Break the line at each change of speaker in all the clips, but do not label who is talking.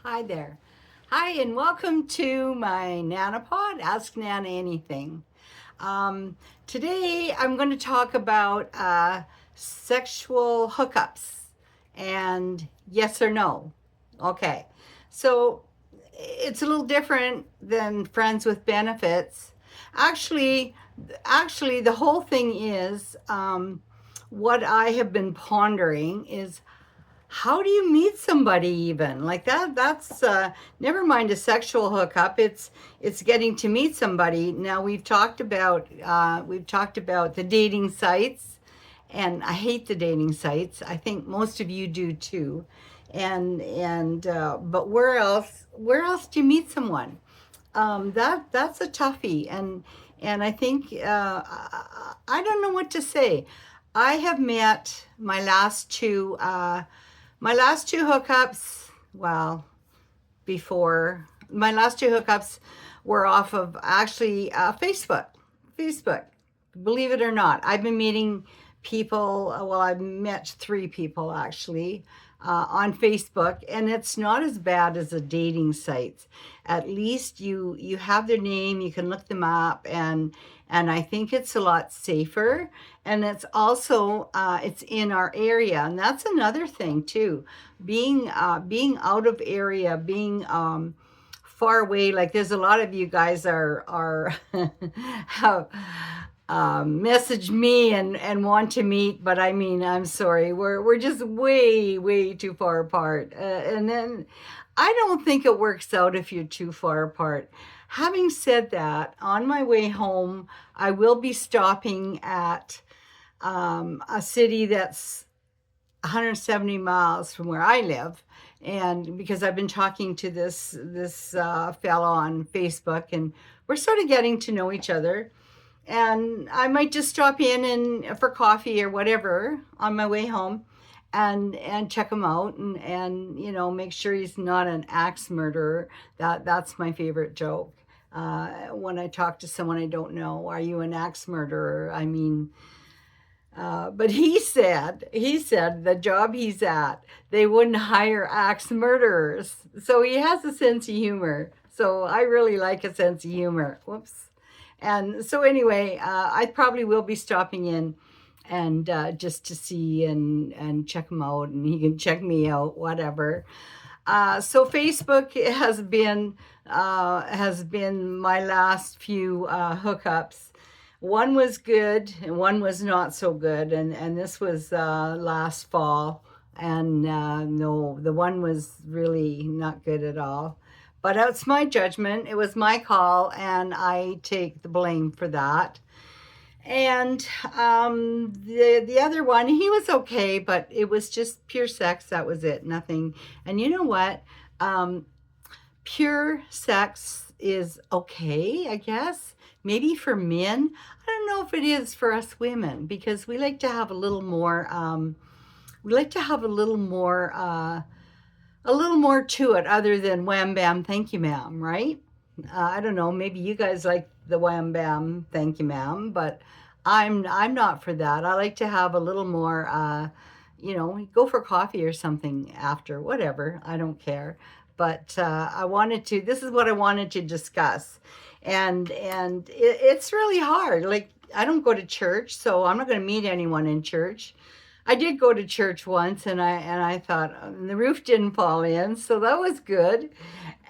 Hi there. Hi, and welcome to my NanaPod, Ask Nana Anything. Today I'm going to talk about sexual hookups and yes or no. Okay, so it's a little different than friends with benefits. Actually, the whole thing is what I have been pondering is how do you meet somebody even like that? That's never mind a sexual hookup. It's getting to meet somebody. Now we've talked about the dating sites, and I hate the dating sites. I think most of you do too. And but where else do you meet someone? That's a toughie, and I think I don't know what to say. I have met my last two hookups. Well, before my last two hookups were off of actually Facebook. Facebook, believe it or not, I've been meeting people. Well, I've met three people actually on Facebook, and it's not as bad as the dating sites. At least you have their name, you can look them up, and I think it's a lot safer. And it's also it's in our area, and that's another thing too. Being out of area, being far away. Like there's a lot of you guys are have messaged me and want to meet, but I mean, I'm sorry, we're just way too far apart, and then I don't think it works out if you're too far apart. Having said that, on my way home, I will be stopping at a city that's 170 miles from where I live, and because I've been talking to this fellow on Facebook, and we're sort of getting to know each other, and I might just stop in and for coffee or whatever on my way home, and check him out, and make sure he's not an axe murderer. That's my favorite joke. When I talk to someone I don't know, are you an axe murderer? I mean, but he said the job he's at, they wouldn't hire axe murderers. So he has a sense of humor. So I really like a sense of humor. Whoops. And so anyway, I probably will be stopping in and just to see and check him out, and he can check me out, whatever. So Facebook has been my last few hookups. One was good and one was not so good, and this was last fall, and no, the one was really not good at all. But it's my judgment. It was my call, and I take the blame for that. And the other one, he was okay, but it was just pure sex. That was it. Nothing. And you know what? Um, Pure sex is okay, I guess. Maybe for men. I don't know if it is for us women, because we like to have a little more. We like to have a little more to it other than wham bam, thank you, ma'am. Right? I don't know. Maybe you guys like the wham bam, thank you, ma'am, but I'm not for that. I like to have a little more. Go for coffee or something after, whatever. I don't care. But I wanted to. This is what I wanted to discuss, and it's really hard. Like I don't go to church, so I'm not going to meet anyone in church. I did go to church once, and I thought the roof didn't fall in, so that was good.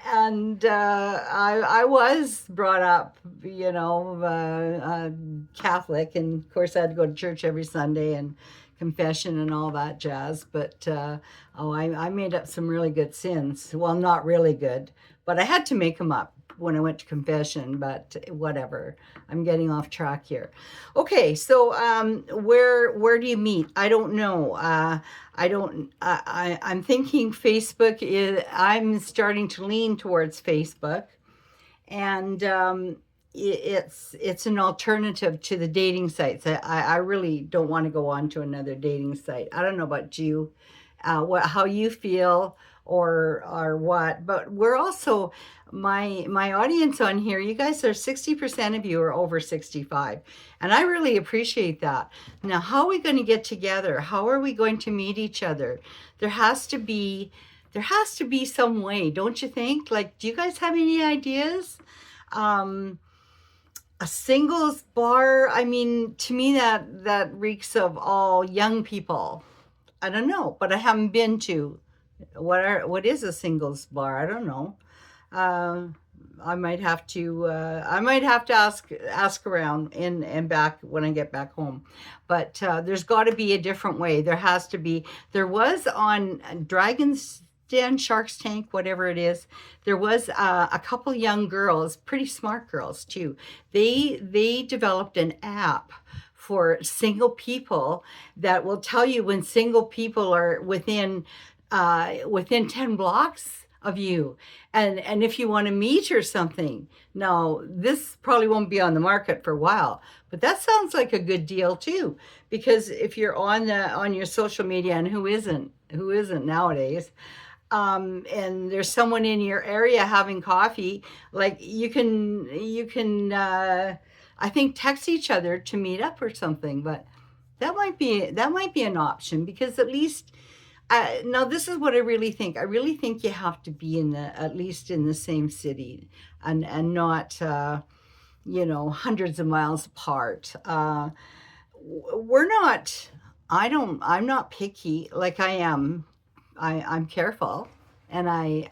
And I was brought up, Catholic, and of course I had to go to church every Sunday and confession and all that jazz. But I made up some really good sins. Well, not really good, but I had to make them up when I went to confession. But whatever, I'm getting off track here. Okay, so where do you meet? I don't know. I don't. I'm thinking Facebook is. I'm starting to lean towards Facebook, and it's an alternative to the dating sites. I really don't want to go on to another dating site. I don't know about you, what how you feel, or what. But we're also my audience on here. You guys are 60% of you are over 65, and I really appreciate that. Now, how are we going to get together? How are we going to meet each other? There has to be there has to be some way, don't you think? Like, do you guys have any ideas? Um, a singles bar, I mean, to me that reeks of all young people. I don't know, but I haven't been to. What is a singles bar? I don't know. Um, I might have to ask around and back when I get back home. But there's got to be a different way. There has to be. There was on Dragon's Den, Shark's Tank, whatever it is. There was a couple young girls, pretty smart girls too. They developed an app for single people that will tell you when single people are within 10 blocks of you, and if you want to meet or something. Now this probably won't be on the market for a while, but that sounds like a good deal too, because if you're on your social media, and who isn't nowadays, and there's someone in your area having coffee, like you can I think text each other to meet up or something. But that might be an option, because at least now this is what I really think. I really think you have to be at least in the same city, and not hundreds of miles apart. We're not. I'm not picky like I am. I'm careful, and I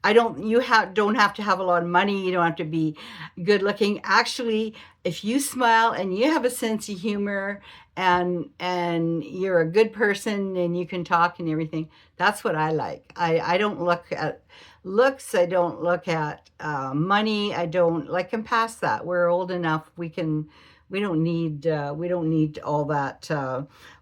don't have to have a lot of money. You don't have to be good looking. Actually, if you smile and you have a sense of humor, and you're a good person and you can talk and everything, that's what I like. I don't look at looks. I don't look at money. I don't like. I'm past that. We're old enough. We don't need all that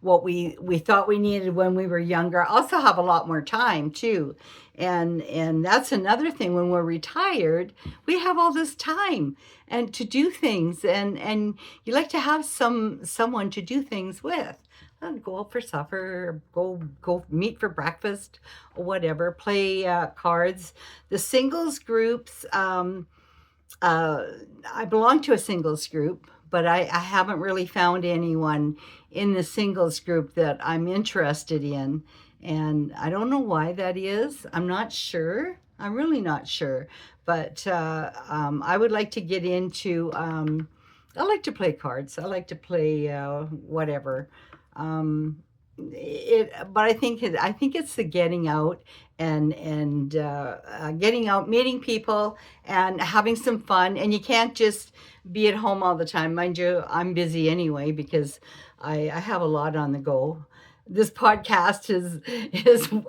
what we thought we needed when we were younger. I also have a lot more time too, and that's another thing. When we're retired, we have all this time and to do things, and you like to have someone to do things with. Go out for supper, go meet for breakfast, or whatever. Play cards. The singles groups. I belong to a singles group, but I haven't really found anyone in the singles group that I'm interested in. And I don't know why that is. I'm not sure. I'm really not sure. But I would like to get into, I like to play cards. I like to play whatever. But I think it's the getting out, and getting out, meeting people, and having some fun. And you can't just be at home all the time. Mind you, I'm busy anyway, because I have a lot on the go. This podcast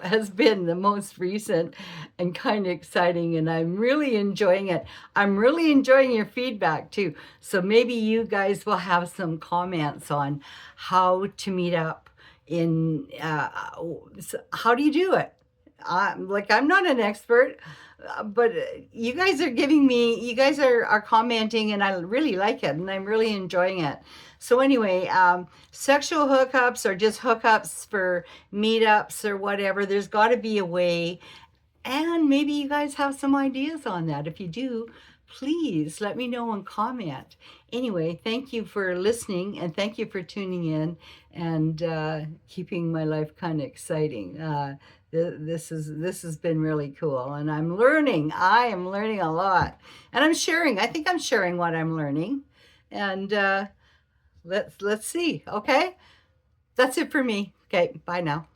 has been the most recent and kind of exciting, and I'm really enjoying it. I'm really enjoying your feedback too. So maybe you guys will have some comments on how to meet up in how do you do it. I'm not an expert, but you guys are commenting, and I really like it, and I'm really enjoying it. So anyway, sexual hookups or just hookups for meetups or whatever, there's got to be a way. And maybe you guys have some ideas on that. If you do, please let me know and comment. Anyway, thank you for listening, and thank you for tuning in, and keeping my life kind of exciting. This has been really cool, and I'm learning. I am learning a lot, and I'm sharing. I think I'm sharing what I'm learning, and let's see. Okay, that's it for me. Okay, bye now.